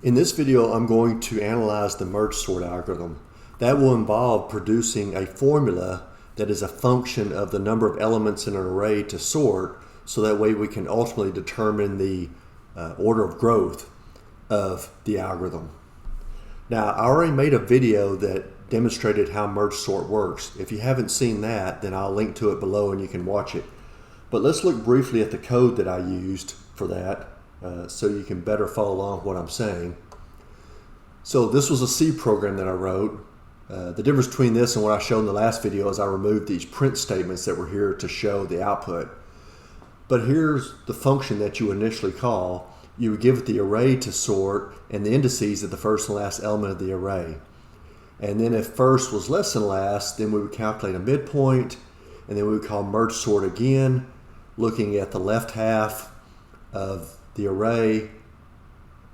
In this video, I'm going to analyze the merge sort algorithm. That will involve producing a formula that is a function of the number of elements in an array to sort, so that way we can ultimately determine the order of growth of the algorithm. Now, I already made a video that demonstrated how merge sort works. If you haven't seen that, then I'll link to it below and you can watch it. But let's look briefly at the code that I used for that so you can better follow along what I'm saying. So this was a C program that I wrote. The difference between this and what I showed in the last video is I removed these print statements that were here to show the output. But here's the function that you initially call. You would give it the array to sort and the indices of the first and last element of the array. And then if first was less than last, then we would calculate a midpoint, and then we would call merge sort again, looking at the left half of the array.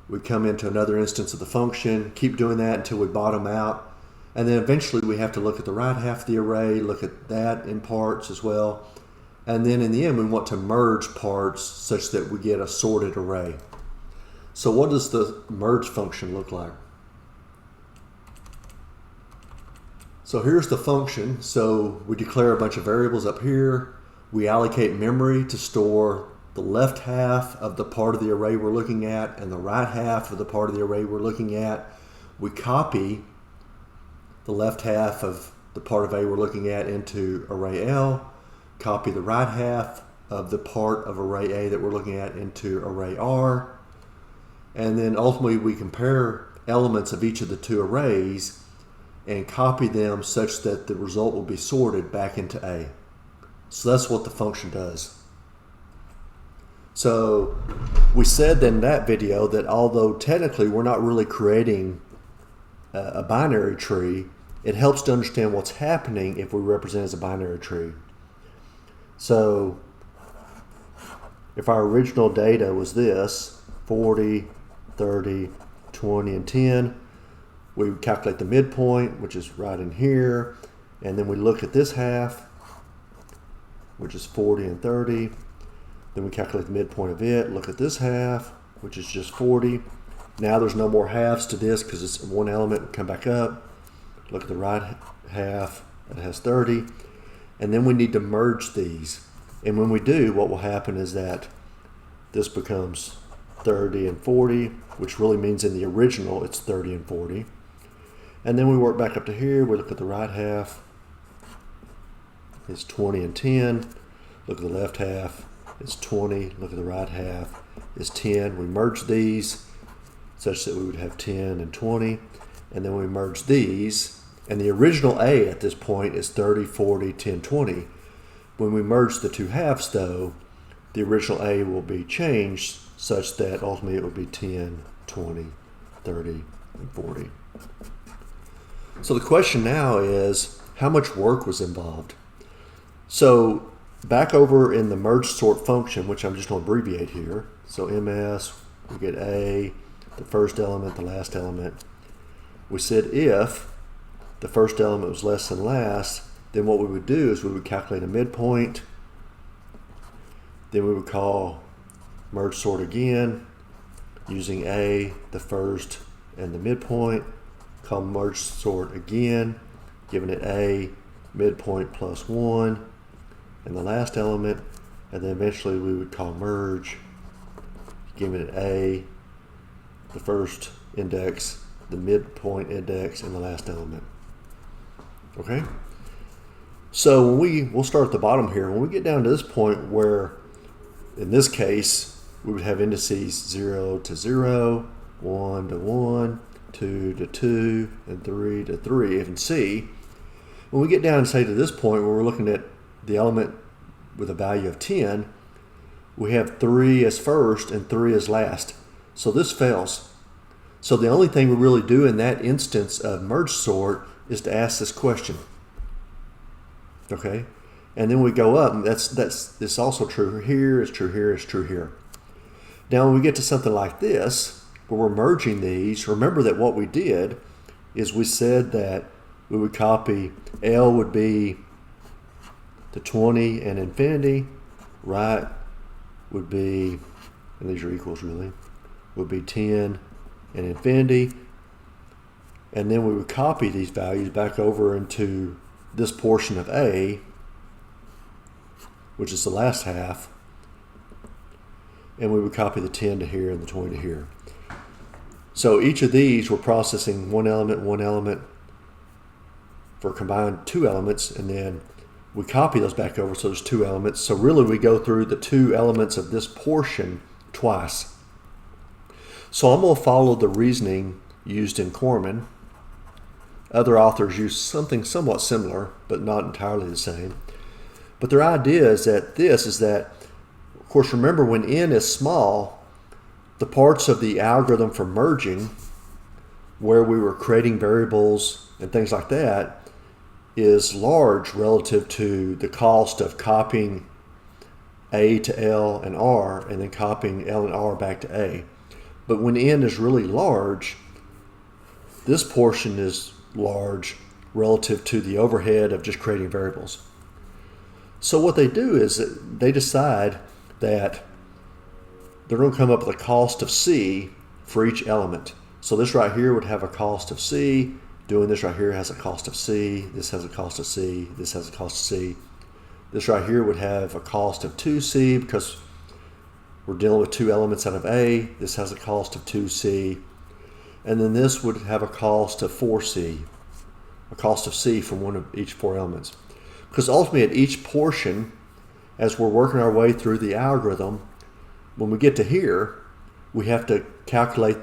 We come into another instance of the function, keep doing that until we bottom out, and then eventually we have to look at the right half of the array, look at that in parts as well, and then in the end we want to merge parts such that we get a sorted array. So what does the merge function look like? So here's the function. So we declare a bunch of variables up here. We allocate memory to store the left half of the part of the array we're looking at and the right half of the part of the array we're looking at. We copy the left half of the part of A we're looking at into array L, copy the right half of the part of array A that we're looking at into array R, and then ultimately we compare elements of each of the two arrays and copy them such that the result will be sorted back into A. So that's what the function does. So we said in that video that although technically we're not really creating a binary tree, it helps to understand what's happening if we represent as a binary tree. So if our original data was this, 40, 30, 20, and 10, we would calculate the midpoint, which is right in here, and then we look at this half, which is 40 and 30. Then we calculate the midpoint of it, look at this half, which is just 40. Now there's no more halves to this because it's one element, come back up, look at the right half, that has 30, and then we need to merge these. And when we do, what will happen is that this becomes 30 and 40, which really means in the original it's 30 and 40. And then we work back up to here, we look at the right half, it's 20 and 10, look at the left half, it's 20, look at the right half, it's 10. We merge these such that we would have 10 and 20, and then we merge these, and the original A at this point is 30, 40, 10, 20. When we merge the two halves though, the original A will be changed such that ultimately it will be 10, 20, 30, and 40. So the question now is, how much work was involved? So back over in the merge sort function, which I'm just going to abbreviate here. So MS, we get A, the first element, the last element. We said if the first element was less than last, then what we would do is we would calculate a midpoint. Then we would call merge sort again using A, the first, and the midpoint. Call merge sort again, giving it A, midpoint plus 1, and the last element, and then eventually we would call merge, giving it A, the first index, the midpoint index, and the last element. Okay? So we'll start at the bottom here. When we get down to this point where, in this case, we would have indices 0 to 0, 1 to 1, 2 to 2, and 3 to 3, and C. When we get down, say, to this point where we're looking at the element with a value of 10, we have 3 as first and 3 as last. So this fails. So the only thing we really do in that instance of merge sort is to ask this question. Okay? And then we go up, and it's also true here, it's true here, it's true here. Now when we get to something like this, where we're merging these, remember that what we did is we said that we would copy L would be the 20 and infinity, right would be, and these are equals really, would be 10 and infinity. And then we would copy these values back over into this portion of A, which is the last half. And we would copy the 10 to here and the 20 to here. So each of these, we're processing one element for combined two elements, and then we copy those back over, so there's two elements. So really we go through the two elements of this portion twice. So I'm going to follow the reasoning used in Corman. Other authors use something somewhat similar, but not entirely the same. But their idea is that, of course, remember when n is small, the parts of the algorithm for merging, where we were creating variables and things like that, is large relative to the cost of copying A to L and R, and then copying L and R back to A. But when n is really large, this portion is large relative to the overhead of just creating variables. So what they do is that they decide that they're going to come up with a cost of C for each element. So this right here would have a cost of C. Doing this right here has a cost of C. This has a cost of C. This has a cost of C. This right here would have a cost of 2C because we're dealing with two elements out of A. This has a cost of 2C. And then this would have a cost of 4C, a cost of C from one of each four elements. Because ultimately at each portion, as we're working our way through the algorithm, when we get to here, we have to calculate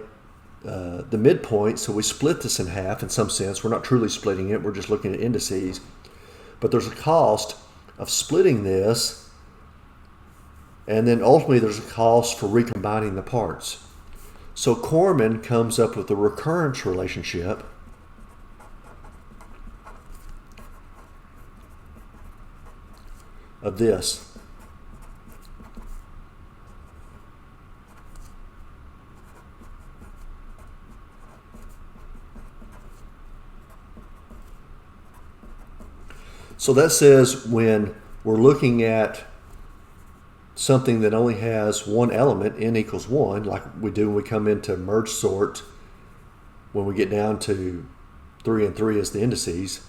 the midpoint. So we split this in half in some sense. We're not truly splitting it. We're just looking at indices. But there's a cost of splitting this. And then ultimately there's a cost for recombining the parts. So Corman comes up with the recurrence relationship of this. So that says when we're looking at something that only has one element, n equals 1, like we do when we come into merge sort, when we get down to 3 and 3 as the indices,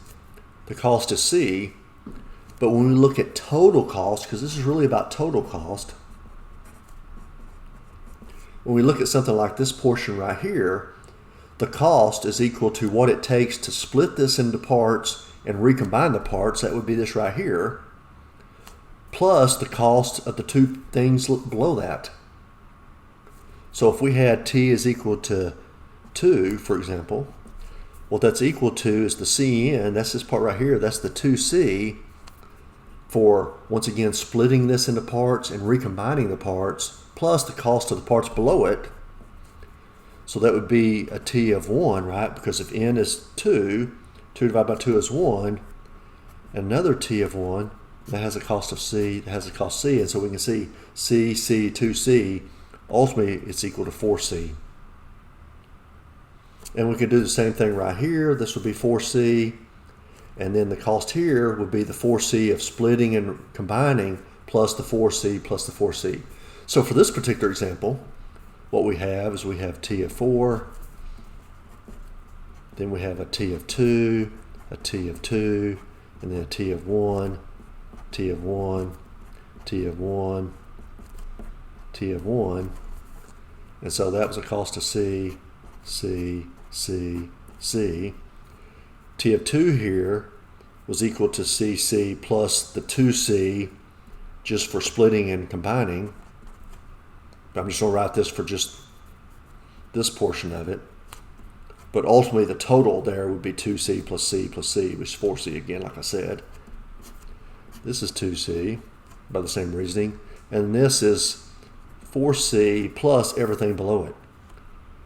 the cost is C. But when we look at total cost, because this is really about total cost, when we look at something like this portion right here, the cost is equal to what it takes to split this into parts and recombine the parts. That would be this right here, plus the cost of the two things below that. So if we had t is equal to 2, for example, what that's equal to is the Cn, that's this part right here, that's the 2C, for, once again, splitting this into parts and recombining the parts, plus the cost of the parts below it. So that would be a t of 1, right? Because if n is 2, 2 divided by 2 is 1, and another t of 1, that has a cost of C, that has a cost C, and so we can see C, C, 2C, ultimately it's equal to 4C. And we could do the same thing right here. This would be 4C, and then the cost here would be the 4C of splitting and combining plus the 4C plus the 4C. So for this particular example, what we have is we have t of 4, then we have a t of 2, a t of 2, and then a t of 1, t of 1, t of 1, t of 1. And so that was a cost of C, C, C, C. T of 2 here was equal to CC plus the 2C just for splitting and combining. I'm just going to write this for just this portion of it. But ultimately the total there would be 2C plus C plus C, which is 4C again, like I said. This is 2C by the same reasoning. And this is 4C plus everything below it.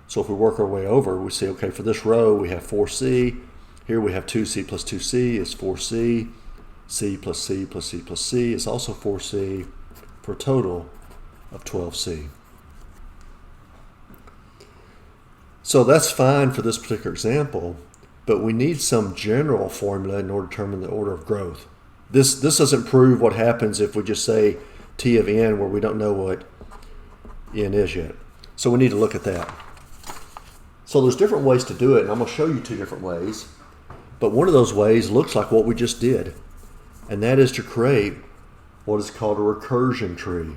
So if we work our way over, we see, okay, for this row we have 4C. Here we have 2C plus 2C is 4C. C plus C plus C plus C is also 4C for a total of 12C. So that's fine for this particular example, but we need some general formula in order to determine the order of growth. This doesn't prove what happens if we just say T of n where we don't know what n is yet. So we need to look at that. So there's different ways to do it, and I'm going to show you two different ways. But one of those ways looks like what we just did, and that is to create what is called a recursion tree.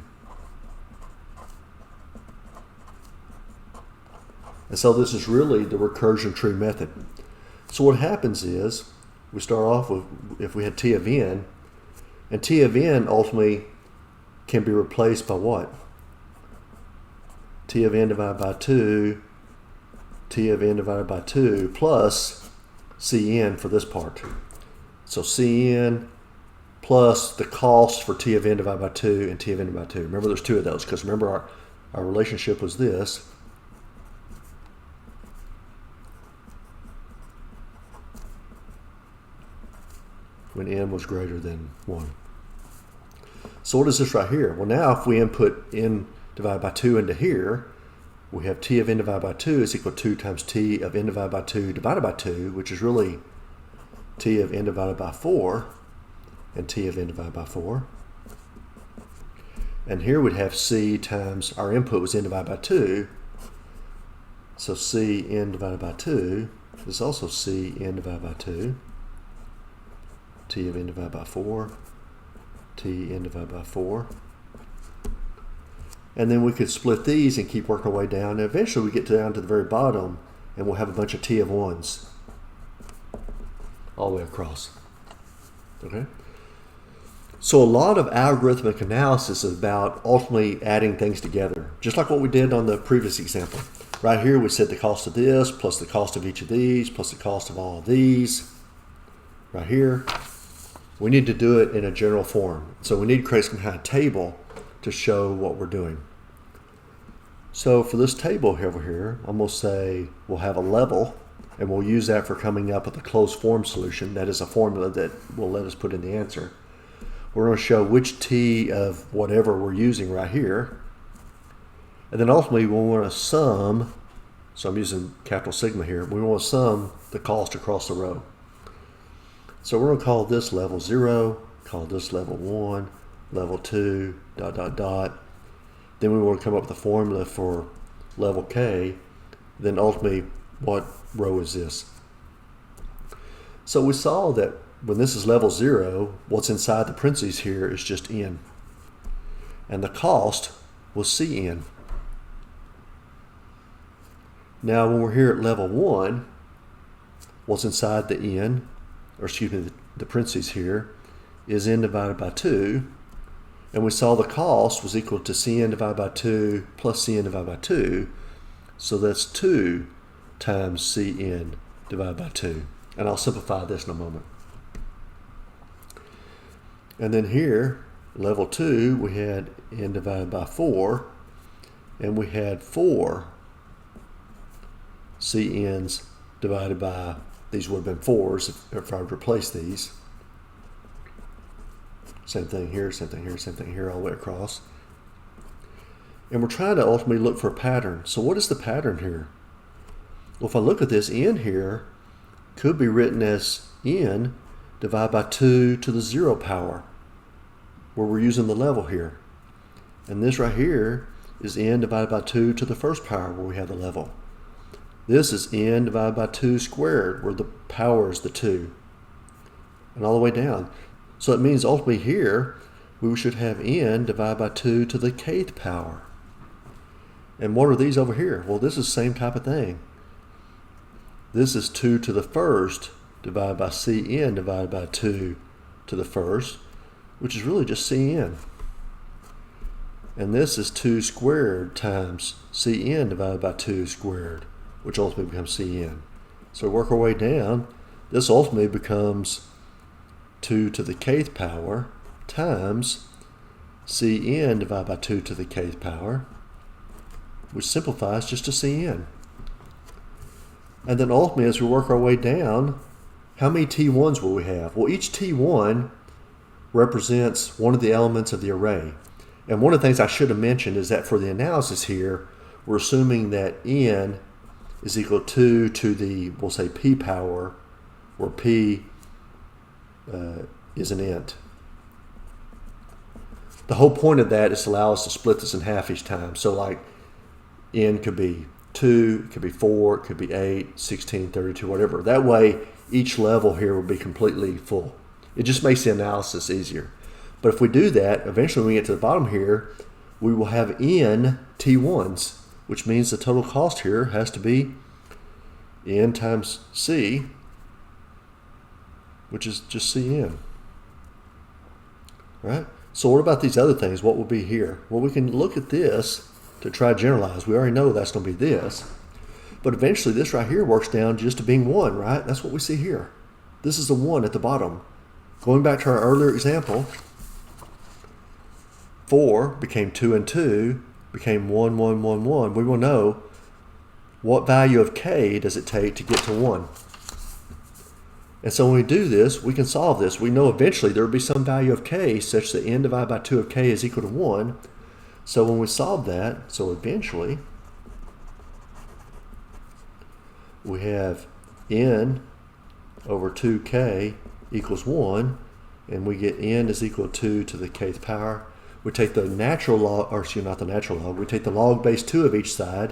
And so this is really the recursion tree method. So what happens is we start off with, if we had T of n, and T of n ultimately can be replaced by what? T of n divided by 2, T of n divided by 2, plus Cn for this part. So Cn plus the cost for T of n divided by 2 and T of n divided by 2. Remember there's two of those, because remember our relationship was this. When n was greater than 1. So what is this right here? Well, now if we input n divided by 2 into here, we have T of n divided by 2 is equal to 2 times T of n divided by 2 divided by 2, which is really T of n divided by 4 and T of n divided by 4. And here we'd have C times, our input was n divided by 2, so C n divided by 2 is also C n divided by 2. T of n divided by 4, T n divided by 4. And then we could split these and keep working our way down. And eventually we get down to the very bottom and we'll have a bunch of T of 1s all the way across. Okay? So a lot of algorithmic analysis is about ultimately adding things together, just like what we did on the previous example. Right here we said the cost of this plus the cost of each of these plus the cost of all of these. Right here. We need to do it in a general form. So we need to create some kind of table to show what we're doing. So for this table over here, I'm going to say we'll have a level, and we'll use that for coming up with a closed form solution. That is a formula that will let us put in the answer. We're going to show which T of whatever we're using right here. And then ultimately we want to sum, so I'm using capital sigma here, we want to sum the cost across the row. So we're going to call this level 0, call this level 1, level 2, dot, dot, dot. Then we want to come up with a formula for level K. Then ultimately, what row is this? So we saw that when this is level 0, what's inside the parentheses here is just n. And the cost was Cn. Now when we're here at level 1, what's inside the n, or excuse me, the parentheses here, is n divided by 2. And we saw the cost was equal to Cn divided by 2 plus Cn divided by 2. So that's 2 times Cn divided by 2. And I'll simplify this in a moment. And then here, level 2, we had n divided by 4. And we had 4 Cn's divided by, these would have been 4s if I would replace these. Same thing here, same thing here, same thing here, all the way across. And we're trying to ultimately look for a pattern. So what is the pattern here? Well, if I look at this, n here could be written as n divided by 2 to the 0 power, where we're using the level here. And this right here is n divided by 2 to the first power, where we have the level. This is n divided by 2 squared, where the power is the 2. And all the way down. So it means ultimately here, we should have n divided by 2 to the kth power. And what are these over here? Well, this is the same type of thing. This is 2 to the first divided by Cn divided by 2 to the first, which is really just Cn. And this is 2 squared times Cn divided by 2 squared, which ultimately becomes Cn. So we work our way down. This ultimately becomes 2 to the kth power times Cn divided by 2 to the kth power, which simplifies just to Cn. And then ultimately, as we work our way down, how many T1s will we have? Well, each T1 represents one of the elements of the array. And one of the things I should have mentioned is that for the analysis here, we're assuming that n is equal to the, we'll say p power, where p is an int. The whole point of that is to allow us to split this in half each time. So like n could be 2, it could be 4, it could be 8, 16, 32, whatever. That way, each level here will be completely full. It just makes the analysis easier. But if we do that, eventually when we get to the bottom here, we will have n T1s, which means the total cost here has to be n times C, which is just Cn. Right? So what about these other things? What will be here? Well, we can look at this to try to generalize. We already know that's going to be this. But eventually this right here works down just to being 1, right? That's what we see here. This is a 1 at the bottom. Going back to our earlier example, 4 became 2 and 2, became 1, 1, 1, 1. We will know what value of k does it take to get to 1. And so when we do this, we can solve this. We know eventually there will be some value of k such that n divided by 2 of k is equal to 1. So when we solve that, so eventually we have n over 2k equals 1, and we get n is equal to 2 to the kth power. We take the natural log, or excuse me, not the natural log, we take the log base 2 of each side,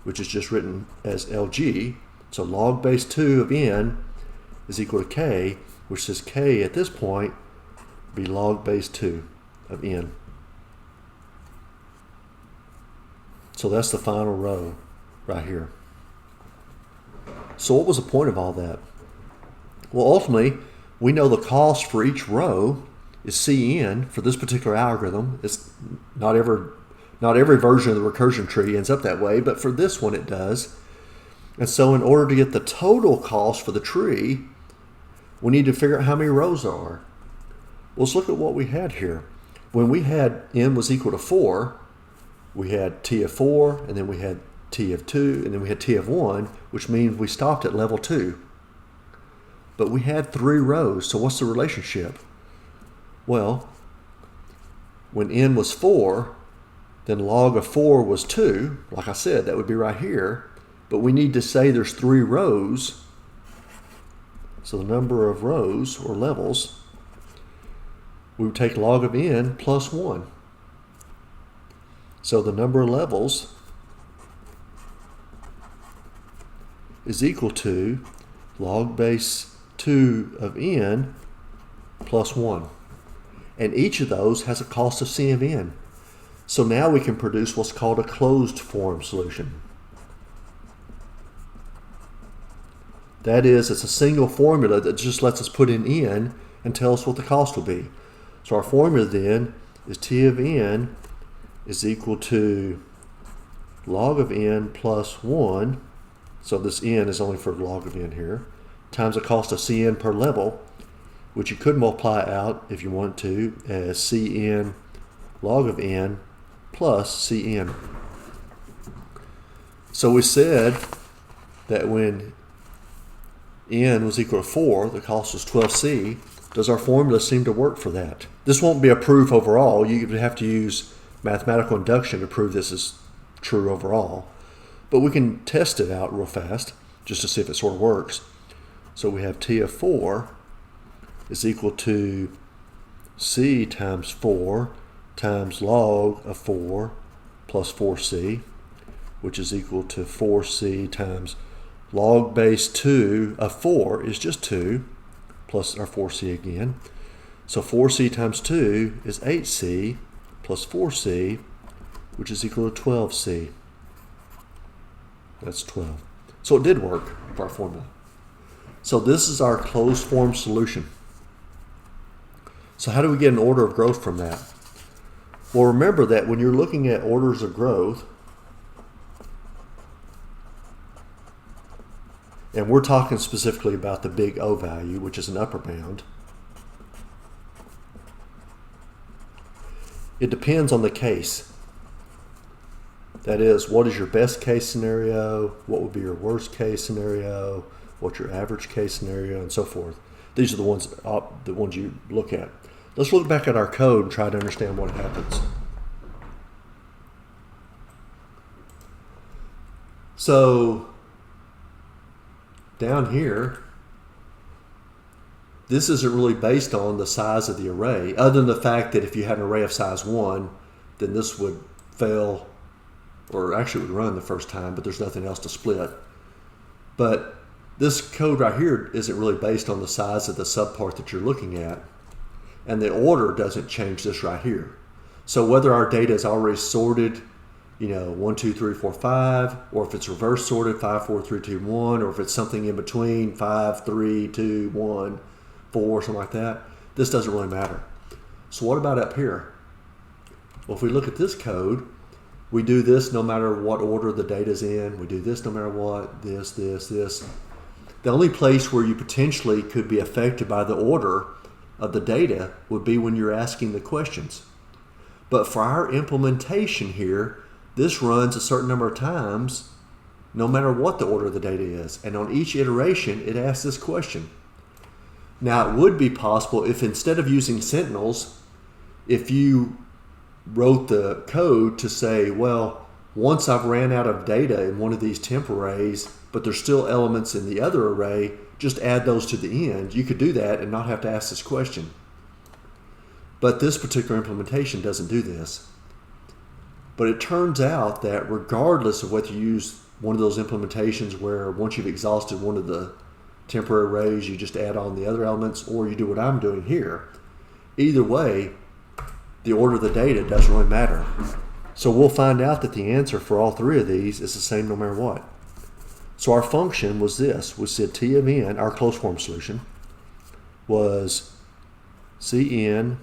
which is just written as lg. So log base 2 of n is equal to k, which says k at this point be log base 2 of n. So that's the final row right here. So what was the point of all that? Well, ultimately, we know the cost for each row is Cn for this particular algorithm. It's not every version of the recursion tree ends up that way, but for this one it does. And so in order to get the total cost for the tree, we need to figure out how many rows there are. Well, let's look at what we had here. When we had n was equal to 4, we had t of 4, and then we had t of 2, and then we had t of 1, which means we stopped at level 2. But we had 3 rows, so what's the relationship? Well, when n was 4, then log of 4 was 2. Like I said, that would be right here. But we need to say there's 3 rows. So the number of rows, or levels, we would take log of n plus 1. So the number of levels is equal to log base 2 of n plus 1. And each of those has a cost of C of n. So now we can produce what's called a closed form solution. That is, it's a single formula that just lets us put in n and tell us what the cost will be. So our formula then is t of n is equal to log of n plus 1. So this n is only for log of n here, times the cost of Cn per level, which you could multiply out if you want to as Cn log of n plus Cn. So we said that when n was equal to 4, the cost was 12c. Does our formula seem to work for that? This won't be a proof overall. You would have to use mathematical induction to prove this is true overall. But we can test it out real fast just to see if it sort of works. So we have t of 4 is equal to c times 4 times log of 4 plus 4c, which is equal to 4c times log base 2 of 4 is just 2 plus our 4c again. So 4c times 2 is 8c plus 4c, which is equal to 12c. That's 12. So it did work for our formula. So this is our closed form solution. So how do we get an order of growth from that? Well, remember that when you're looking at orders of growth, and we're talking specifically about the big O value, which is an upper bound, it depends on the case. That is, what is your best case scenario? What would be your worst case scenario? What's your average case scenario, and so forth. These are the ones you look at. Let's look back at our code and try to understand what happens. So down here, this isn't really based on the size of the array, other than the fact that if you had an array of size 1, then this would fail or actually it would run the first time, but there's nothing else to split. But this code right here isn't really based on the size of the subpart that you're looking at, and the order doesn't change this right here. So whether our data is already sorted, 1, 2, 3, 4, 5, or if it's reverse sorted, 5, 4, 3, 2, 1, or if it's something in between, 5, 3, 2, 1, 4, something like that, this doesn't really matter. So what about up here? Well, if we look at this code, we do this no matter what order the data's in. We do this no matter what, this. The only place where you potentially could be affected by the order of the data would be when you're asking the questions. But for our implementation here, this runs a certain number of times no matter what the order of the data is. And on each iteration, it asks this question. Now, it would be possible if instead of using sentinels, if you wrote the code to say, well, once I've ran out of data in one of these temp arrays, but there's still elements in the other array, just add those to the end. You could do that and not have to ask this question. But this particular implementation doesn't do this. But it turns out that regardless of whether you use one of those implementations where once you've exhausted one of the temporary arrays, you just add on the other elements, or you do what I'm doing here, either way, the order of the data doesn't really matter. So we'll find out that the answer for all three of these is the same no matter what. So our function was this. We said T of n, our closed form solution, was Cn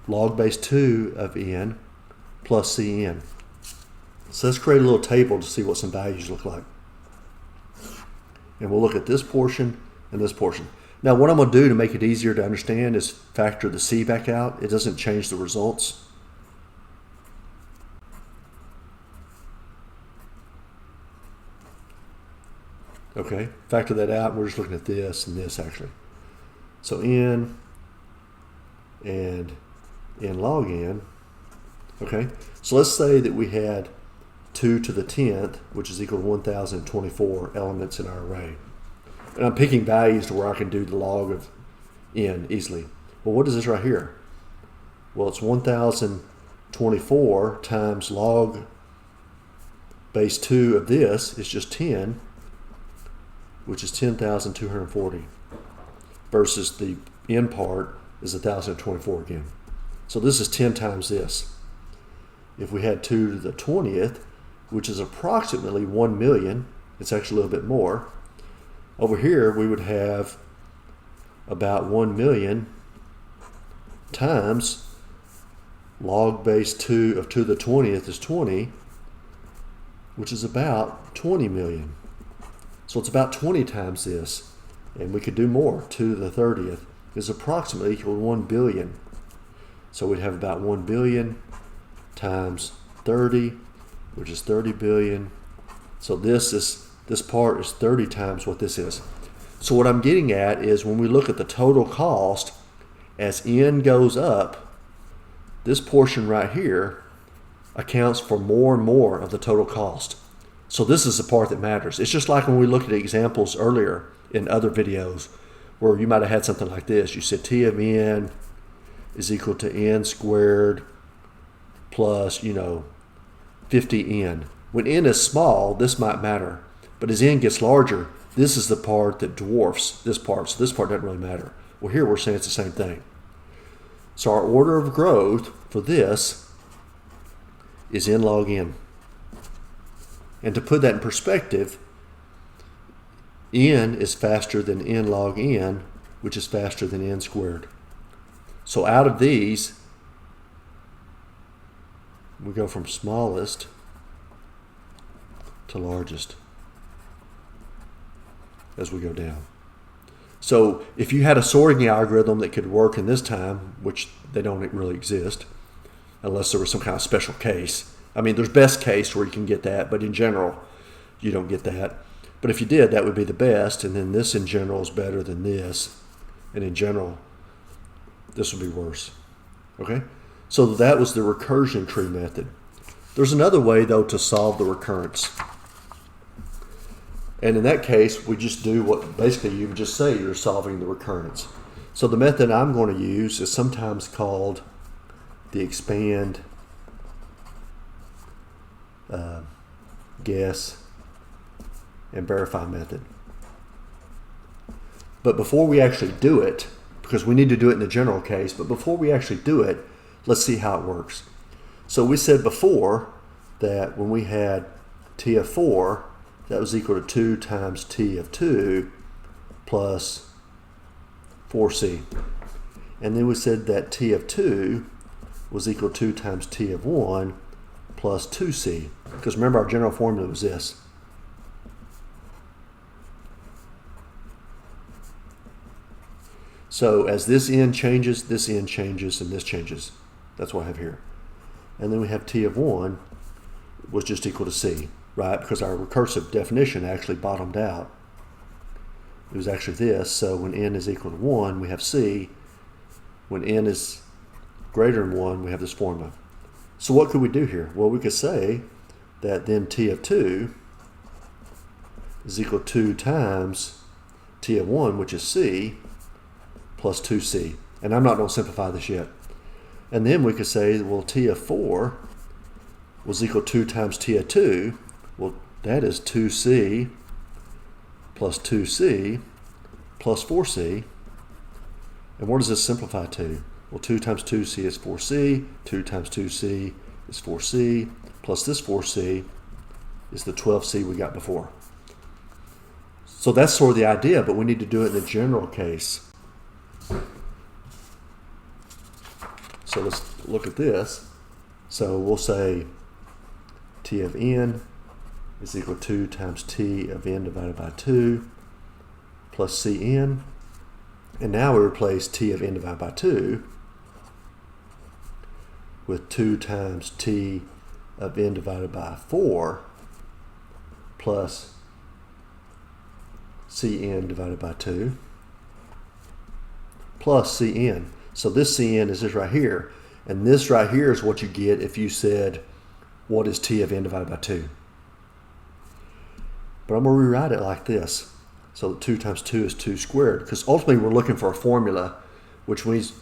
log base 2 of n plus Cn. So let's create a little table to see what some values look like. And we'll look at this portion and this portion. Now what I'm going to do to make it easier to understand is factor the C back out. It doesn't change the results. Okay, factor that out. We're just looking at this and this actually. So n and n log n. Okay, so let's say that we had 2 to the 10th, which is equal to 1,024 elements in our array. And I'm picking values to where I can do the log of n easily. Well, what is this right here? Well, it's 1,024 times log base 2 of this is just 10, which is 10,240, versus the n part is 1,024 again. So this is 10 times this. If we had 2 to the 20th, which is approximately 1 million, it's actually a little bit more. Over here, we would have about 1 million times log base 2 of 2 to the 20th is 20, which is about 20 million. So it's about 20 times this. And we could do more. 2 to the 30th is approximately equal to 1 billion. So we'd have about 1 billion times 30, which is 30 billion. So this part is 30 times what this is. So what I'm getting at is when we look at the total cost, as n goes up, this portion right here accounts for more and more of the total cost. So this is the part that matters. It's just like when we looked at examples earlier in other videos where you might have had something like this. You said T of n is equal to n squared plus, 50n. When n is small, this might matter. But as n gets larger, this is the part that dwarfs this part. So this part doesn't really matter. Well, here we're saying it's the same thing. So our order of growth for this is n log n. And to put that in perspective, n is faster than n log n, which is faster than n squared. So out of these, we go from smallest to largest as we go down. So if you had a sorting algorithm that could work in this time, which they don't really exist, unless there was some kind of special case. I mean, there's best case where you can get that, but in general, you don't get that. But if you did, that would be the best, and then this in general is better than this, and in general, this would be worse. Okay? So that was the recursion tree method. There's another way, though, to solve the recurrence. And in that case, we just do what basically you would just say you're solving the recurrence. So the method I'm going to use is sometimes called the expand guess, and verify method. But before we actually do it, because we need to do it in the general case, but before we actually do it, let's see how it works. So we said before that when we had t of 4, that was equal to 2 times t of 2 plus 4c. And then we said that t of 2 was equal to 2 times t of 1 plus 2c. Because remember, our general formula was this. So as this n changes, this n changes, and this changes. That's what I have here. And then we have t of 1 was just equal to c, right? Because our recursive definition actually bottomed out. It was actually this. So when n is equal to 1, we have c. When n is greater than 1, we have this formula. So what could we do here? Well, we could say that then t of 2 is equal to 2 times t of 1, which is c, plus 2c. And I'm not going to simplify this yet. And then we could say, well, t of 4 was equal to 2 times t of 2. Well, that is 2c plus 2c plus 4c. And what does this simplify to? Well, 2 times 2c is 4c, 2 times 2c is 4c, plus this 4c is the 12c we got before. So that's sort of the idea, but we need to do it in the general case. So let's look at this. So we'll say t of n is equal to 2 times t of n divided by 2 plus cn. And now we replace t of n divided by 2 with 2 times t of n divided by 4 plus cn divided by 2 plus cn. So this cn is this right here. And this right here is what you get if you said, what is t of n divided by 2? But I'm going to rewrite it like this. So 2 times 2 is 2 squared. Because ultimately we're looking for a formula, which means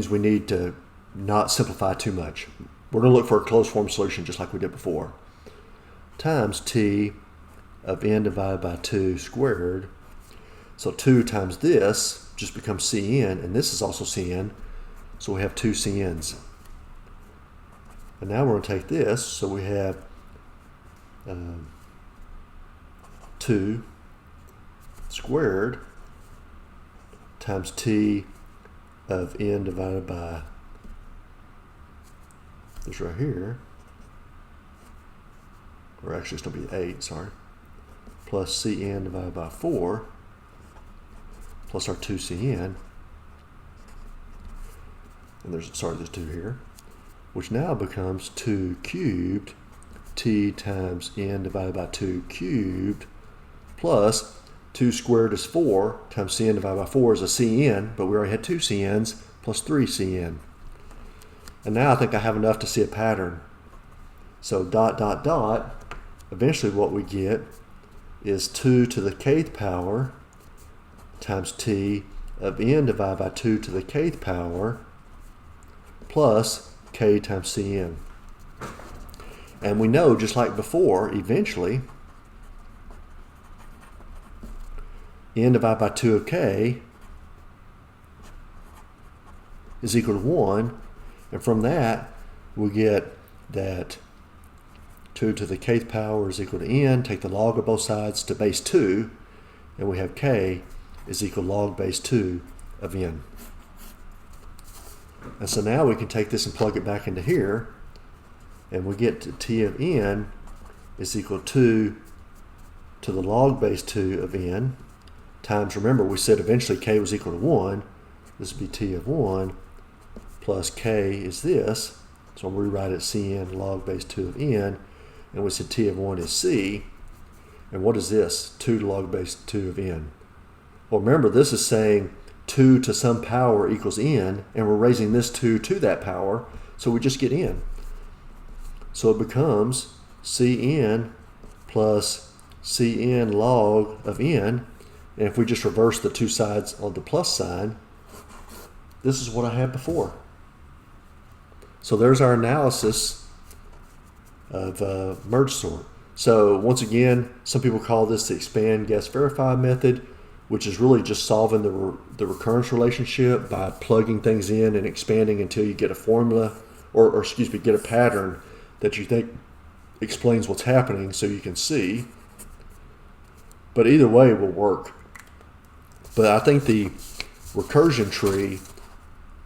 we need to not simplify too much. We're going to look for a closed form solution just like we did before. Times t of n divided by 2 squared. So 2 times this just becomes cn, and this is also cn. So we have 2 cn's. And now we're going to take this, so we have 2 squared times t of n divided by this right here, or actually it's going to be 8, sorry, plus cn divided by 4 plus our 2cn, and there's 2 here, which now becomes 2 cubed t times n divided by 2 cubed plus 2 squared is 4 times cn divided by 4 is a cn, but we already had 2 cn's plus 3 cn. And now I think I have enough to see a pattern. So dot, dot, dot, eventually what we get is 2 to the kth power times t of n divided by 2 to the kth power plus k times cn. And we know, just like before, eventually n divided by 2 of k is equal to 1. And from that, we get that 2 to the kth power is equal to n. Take the log of both sides to base 2, and we have k is equal to log base 2 of n. And so now we can take this and plug it back into here, and we get to t of n is equal to the log base 2 of n times, remember we said eventually k was equal to 1. This would be t of 1 plus k is this. So I'm going to rewrite it cn log base 2 of n, and we said t of 1 is c. And what is this? 2 to log base 2 of n. Well, remember, this is saying 2 to some power equals n, and we're raising this 2 to that power, so we just get n. So it becomes cn plus cn log of n, and if we just reverse the two sides on the plus sign, this is what I had before. So there's our analysis of merge sort. So once again, some people call this the expand, guess, verify method, which is really just solving the recurrence relationship by plugging things in and expanding until you get a formula, or excuse me, get a pattern that you think explains what's happening so you can see. But either way will work. But I think the recursion tree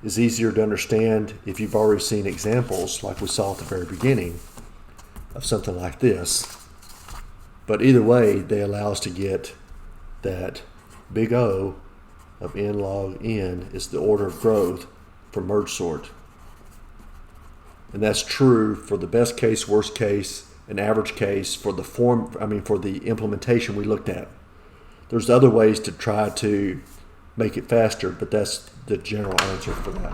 is easier to understand if you've already seen examples like we saw at the very beginning of something like this. But either way, they allow us to get that big O of n log n is the order of growth for merge sort. And that's true for the best case, worst case, and average case for the for the implementation we looked at. There's other ways to try to make it faster, but that's the general answer for that.